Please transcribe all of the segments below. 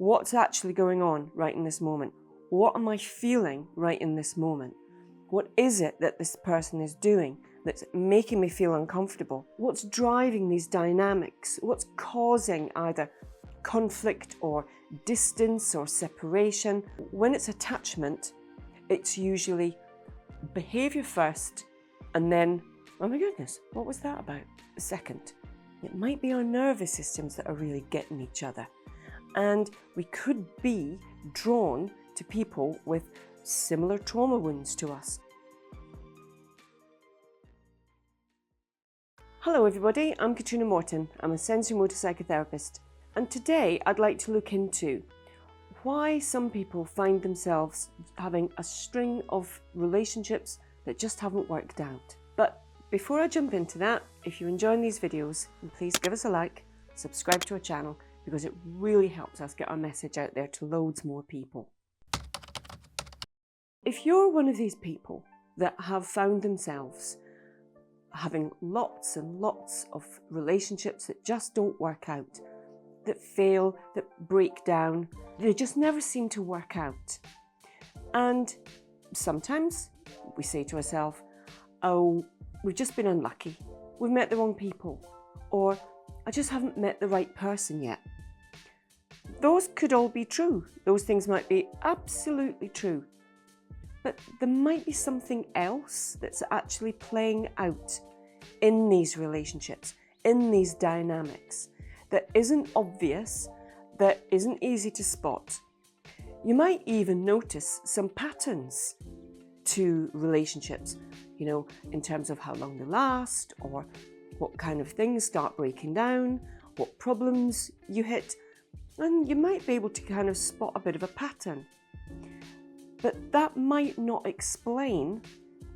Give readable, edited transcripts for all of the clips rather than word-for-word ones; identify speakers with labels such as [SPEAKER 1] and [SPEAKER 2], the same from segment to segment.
[SPEAKER 1] what's actually going on right in this moment? What am I feeling right in this moment? What is it that this person is doing that's making me feel uncomfortable? What's driving these dynamics? What's causing either conflict or distance or separation? When it's attachment, it's usually behavior first and then, oh my goodness, what was that about? Second. It might be our nervous systems that are really getting each other. And we could be drawn to people with similar trauma wounds to us. Hello everybody, I'm Katrina Morton. I'm a sensory-motor psychotherapist. And today I'd like to look into why some people find themselves having a string of relationships that just haven't worked out. But before I jump into that, if you're enjoying these videos, please give us a like, subscribe to our channel, because it really helps us get our message out there to loads more people. If you're one of these people that have found themselves having lots and lots of relationships that just don't work out, that fail, that break down, they just never seem to work out. And sometimes we say to ourselves, oh, we've just been unlucky, we've met the wrong people, or I just haven't met the right person yet. Those could all be true. Those things might be absolutely true. But there might be something else that's actually playing out in these relationships, in these dynamics, that isn't obvious, that isn't easy to spot. You might even notice some patterns to relationships, you know, in terms of how long they last, or what kind of things start breaking down, what problems you hit, and you might be able to kind of spot a bit of a pattern. But that might not explain,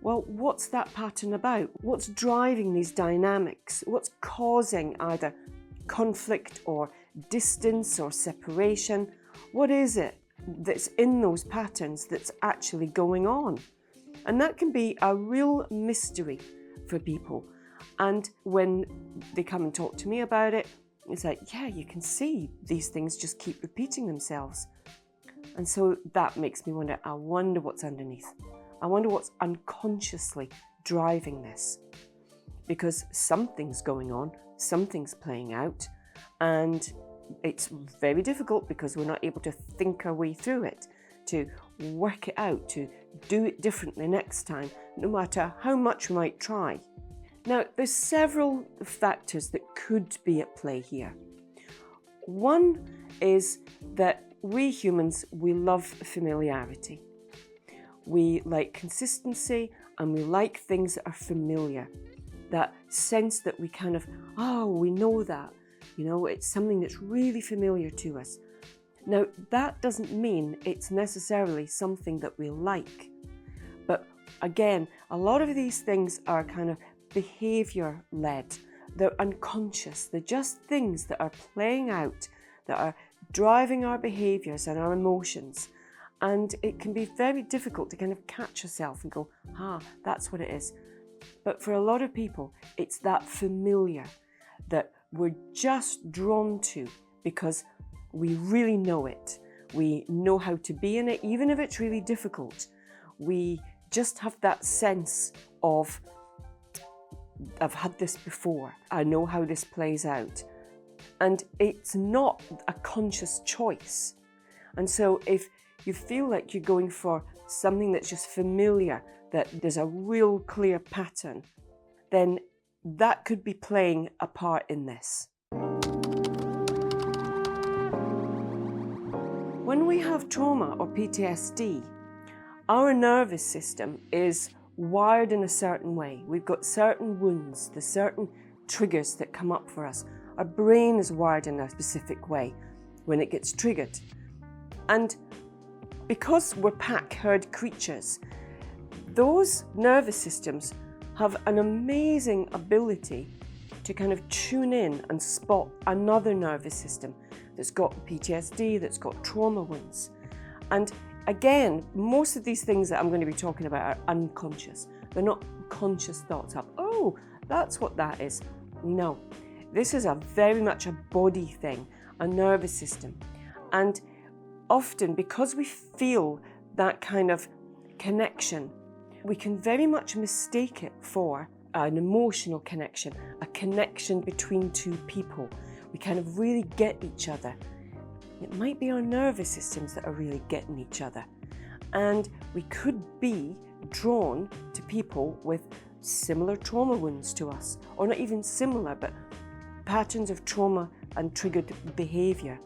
[SPEAKER 1] well, what's that pattern about? What's driving these dynamics? What's causing either conflict or distance or separation? What is it that's in those patterns that's actually going on? And that can be a real mystery for people. And when they come and talk to me about it, it's like, yeah, you can see these things just keep repeating themselves. And so that makes me wonder, I wonder what's underneath. I wonder what's unconsciously driving this. Because something's going on, something's playing out, and it's very difficult because we're not able to think our way through it, to work it out, to do it differently next time, no matter how much we might try. Now, there's several factors that could be at play here. One is that we humans, we love familiarity. We like consistency and we like things that are familiar. That sense that we kind of, oh, we know that. You know, it's something that's really familiar to us. Now, that doesn't mean it's necessarily something that we like. But again, a lot of these things are kind of behavior-led. They're unconscious. They're just things that are playing out, that are driving our behaviors and our emotions. And it can be very difficult to kind of catch yourself and go, that's what it is. But for a lot of people, it's that familiar that we're just drawn to because we really know it. We know how to be in it, even if it's really difficult. We just have that sense of, I've had this before. I know how this plays out. And it's not a conscious choice. And so if you feel like you're going for something that's just familiar, that there's a real clear pattern, then that could be playing a part in this. When we have trauma or PTSD, our nervous system is wired in a certain way. We've got certain wounds, there's certain triggers that come up for us. Our brain is wired in a specific way when it gets triggered. And because we're pack-herd creatures, those nervous systems have an amazing ability to kind of tune in and spot another nervous system that's got PTSD, that's got trauma wounds. And again, most of these things that I'm going to be talking about are unconscious. They're not conscious thoughts of, oh, that's what that is. No, this is very much a body thing, a nervous system. And often, because we feel that kind of connection, we can very much mistake it for an emotional connection, a connection between two people. We kind of really get each other. It might be our nervous systems that are really getting each other. And we could be drawn to people with similar trauma wounds to us, or not even similar, but patterns of trauma and triggered behaviour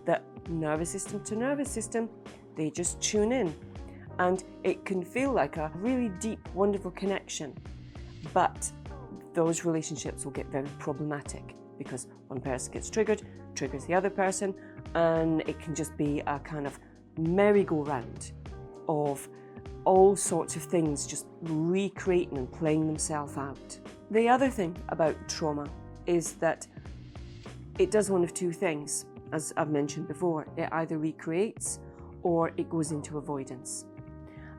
[SPEAKER 1] that nervous system to nervous system, they just tune in. And it can feel like a really deep, wonderful connection. But those relationships will get very problematic because one person gets triggered, triggers the other person, and it can just be a kind of merry-go-round of all sorts of things just recreating and playing themselves out. The other thing about trauma is that it does one of two things, as I've mentioned before. It either recreates or it goes into avoidance.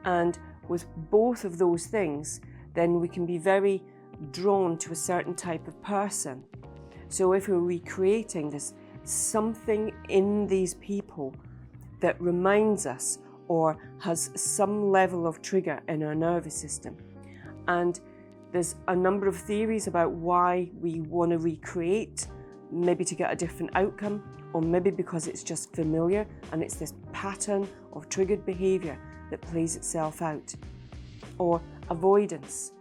[SPEAKER 1] And with both of those things, then we can be very drawn to a certain type of person. So if we're recreating, there's something in these people that reminds us or has some level of trigger in our nervous system. And there's a number of theories about why we want to recreate, maybe to get a different outcome, or maybe because it's just familiar and it's this pattern of triggered behaviour that plays itself out. Or avoidance.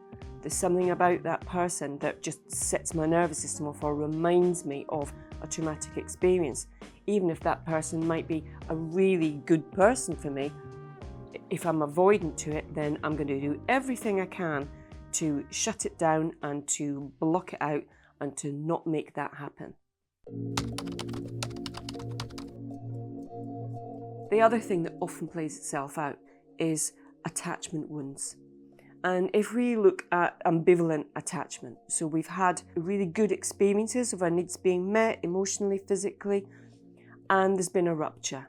[SPEAKER 1] There's something about that person that just sets my nervous system off or reminds me of a traumatic experience. Even if that person might be a really good person for me, if I'm avoidant to it, then I'm going to do everything I can to shut it down and to block it out and to not make that happen. The other thing that often plays itself out is attachment wounds. And if we look at ambivalent attachment, so we've had really good experiences of our needs being met emotionally, physically, and there's been a rupture.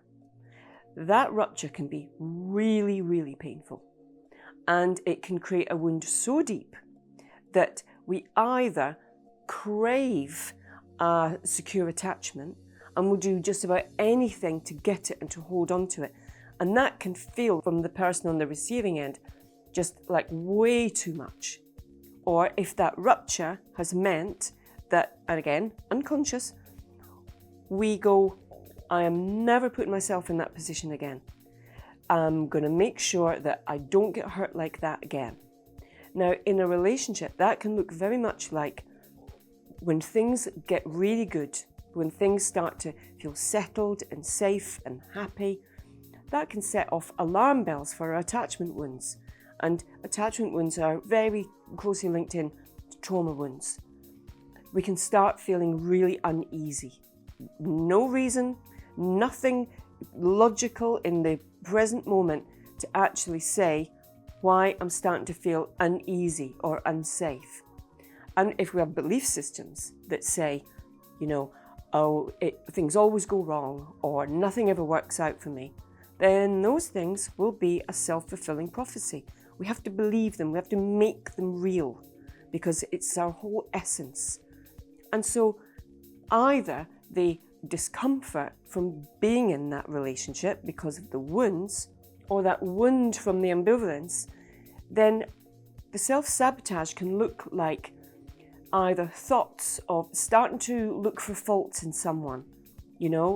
[SPEAKER 1] That rupture can be really, really painful. And it can create a wound so deep that we either crave a secure attachment and will do just about anything to get it and to hold on to it. And that can feel, from the person on the receiving end, just like way too much. Or if that rupture has meant that, and again, unconscious, we go, I am never putting myself in that position again. I'm going to make sure that I don't get hurt like that again. Now, in a relationship, that can look very much like when things get really good, when things start to feel settled and safe and happy, that can set off alarm bells for our attachment wounds. And attachment wounds are very closely linked in to trauma wounds. We can start feeling really uneasy. No reason, nothing logical in the present moment to actually say why I'm starting to feel uneasy or unsafe. And if we have belief systems that say, things always go wrong or nothing ever works out for me, then those things will be a self-fulfilling prophecy. We have to believe them, we have to make them real because it's our whole essence. And so either the discomfort from being in that relationship because of the wounds, or that wound from the ambivalence, then the self-sabotage can look like either thoughts of starting to look for faults in someone,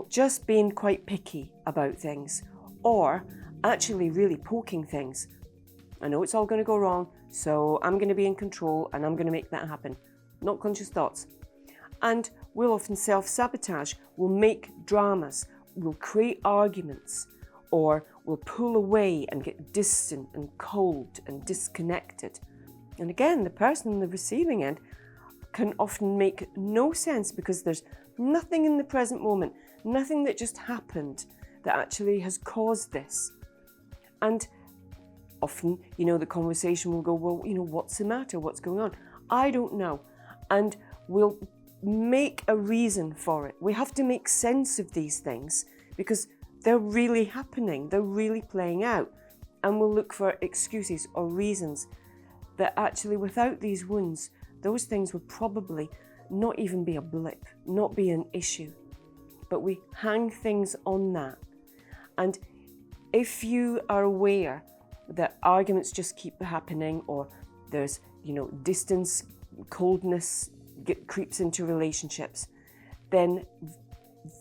[SPEAKER 1] just being quite picky about things, or actually really poking things. I know it's all going to go wrong, so I'm going to be in control and I'm going to make that happen. Not conscious thoughts. And we'll often self-sabotage. We'll make dramas. We'll create arguments. Or we'll pull away and get distant and cold and disconnected. And again, the person on the receiving end can often make no sense because there's nothing in the present moment, nothing that just happened that actually has caused this. And often, the conversation will go, well, what's the matter? What's going on? I don't know. And we'll make a reason for it. We have to make sense of these things because they're really happening. They're really playing out. And we'll look for excuses or reasons that actually, without these wounds, those things would probably not even be a blip, not be an issue. But we hang things on that. And if you are aware that arguments just keep happening, or there's, distance, coldness creeps into relationships, then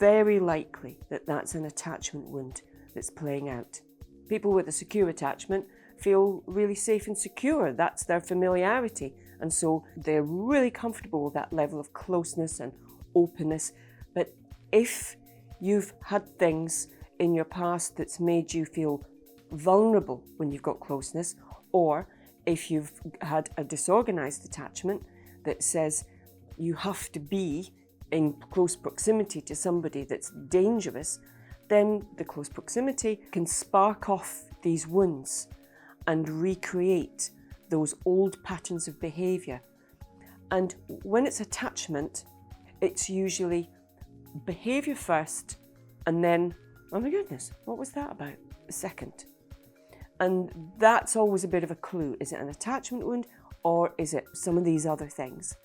[SPEAKER 1] very likely that that's an attachment wound that's playing out. People with a secure attachment feel really safe and secure. That's their familiarity. And so they're really comfortable with that level of closeness and openness. But if you've had things in your past that's made you feel vulnerable when you've got closeness, or if you've had a disorganized attachment that says you have to be in close proximity to somebody that's dangerous, then the close proximity can spark off these wounds and recreate those old patterns of behaviour. And when it's attachment, it's usually behaviour first, and then, oh my goodness, what was that about? Second. And that's always a bit of a clue. Is it an attachment wound, or is it some of these other things?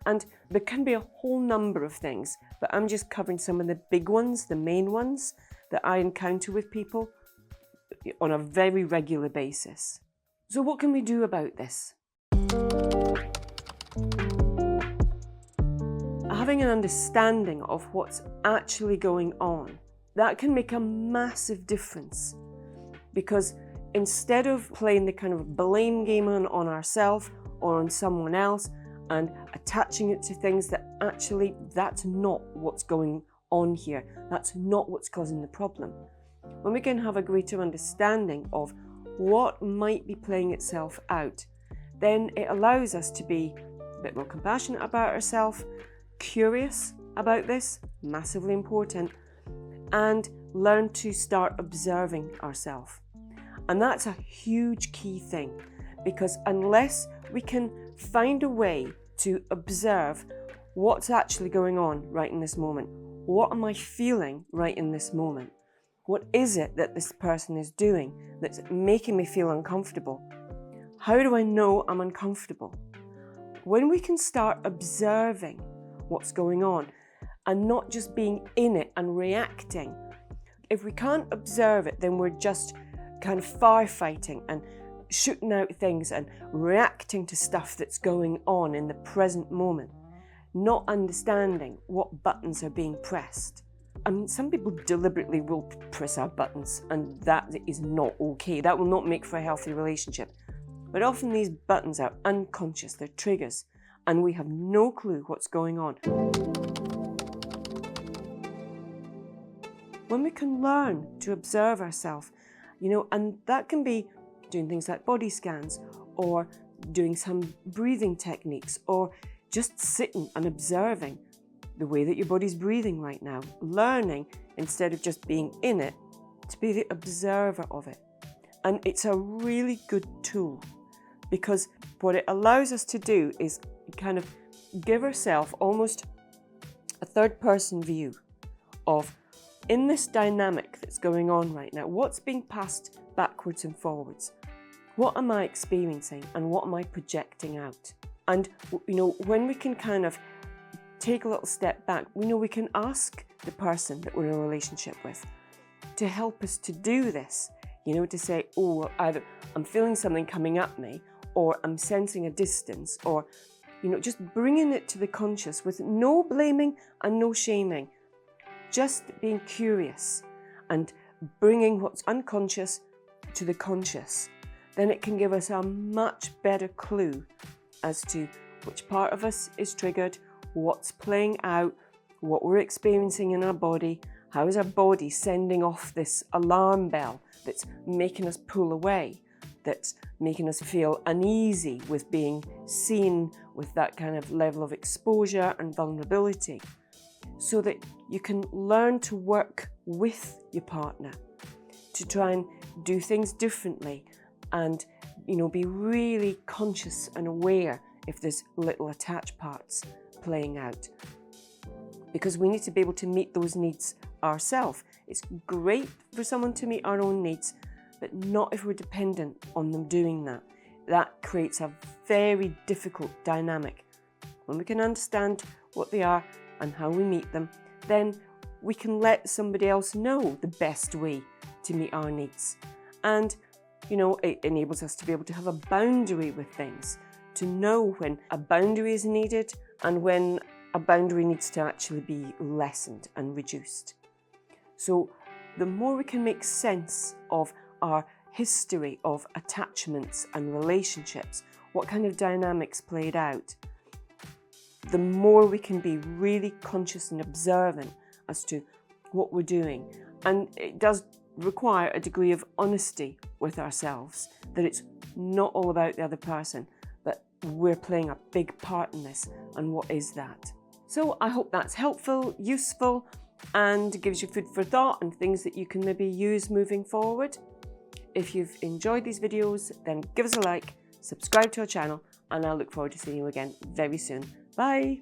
[SPEAKER 1] And there can be a whole number of things, but I'm just covering some of the big ones, the main ones that I encounter with people on a very regular basis. So what can we do about this? Having an understanding of what's actually going on, that can make a massive difference, because instead of playing the kind of blame game on ourselves or on someone else and attaching it to things that actually that's not what's going on here, that's not what's causing the problem. When we can have a greater understanding of what might be playing itself out, then it allows us to be a bit more compassionate about ourselves, curious about this, massively important, and learn to start observing ourselves. And that's a huge key thing, because unless we can find a way to observe what's actually going on right in this moment, what am I feeling right in this moment? What is it that this person is doing that's making me feel uncomfortable? How do I know I'm uncomfortable? When we can start observing what's going on and not just being in it and reacting, if we can't observe it, then we're just kind of firefighting and shooting out things and reacting to stuff that's going on in the present moment, not understanding what buttons are being pressed. I mean, some people deliberately will press our buttons, and that is not okay. That will not make for a healthy relationship. But often these buttons are unconscious, they're triggers, and we have no clue what's going on. When we can learn to observe ourselves, and that can be doing things like body scans, or doing some breathing techniques, or just sitting and observing the way that your body's breathing right now, learning, instead of just being in it, to be the observer of it. And it's a really good tool, because what it allows us to do is kind of give ourselves almost a third-person view of, in this dynamic that's going on right now, what's being passed backwards and forwards? What am I experiencing, and what am I projecting out? And, when we can kind of take a little step back, we can ask the person that we're in a relationship with to help us to do this, to say, oh, either I'm feeling something coming at me, or I'm sensing a distance, or, just bringing it to the conscious with no blaming and no shaming, just being curious and bringing what's unconscious to the conscious. Then it can give us a much better clue as to which part of us is triggered, what's playing out, what we're experiencing in our body, how is our body sending off this alarm bell that's making us pull away, that's making us feel uneasy with being seen with that kind of level of exposure and vulnerability, so that you can learn to work with your partner to try and do things differently, and be really conscious and aware if there's little attached parts playing out, because we need to be able to meet those needs ourselves. It's great for someone to meet our own needs, but not if we're dependent on them doing that. That creates a very difficult dynamic. When we can understand what they are and how we meet them, then we can let somebody else know the best way to meet our needs. And, you know, it enables us to be able to have a boundary with things, to know when a boundary is needed and when a boundary needs to actually be lessened and reduced. So the more we can make sense of our history of attachments and relationships, what kind of dynamics played out, the more we can be really conscious and observant as to what we're doing. And it does require a degree of honesty with ourselves, that it's not all about the other person, but we're playing a big part in this, and what is that? So I hope that's helpful, useful, and gives you food for thought and things that you can maybe use moving forward. If you've enjoyed these videos, then give us a like, subscribe to our channel, and I look forward to seeing you again very soon. Bye!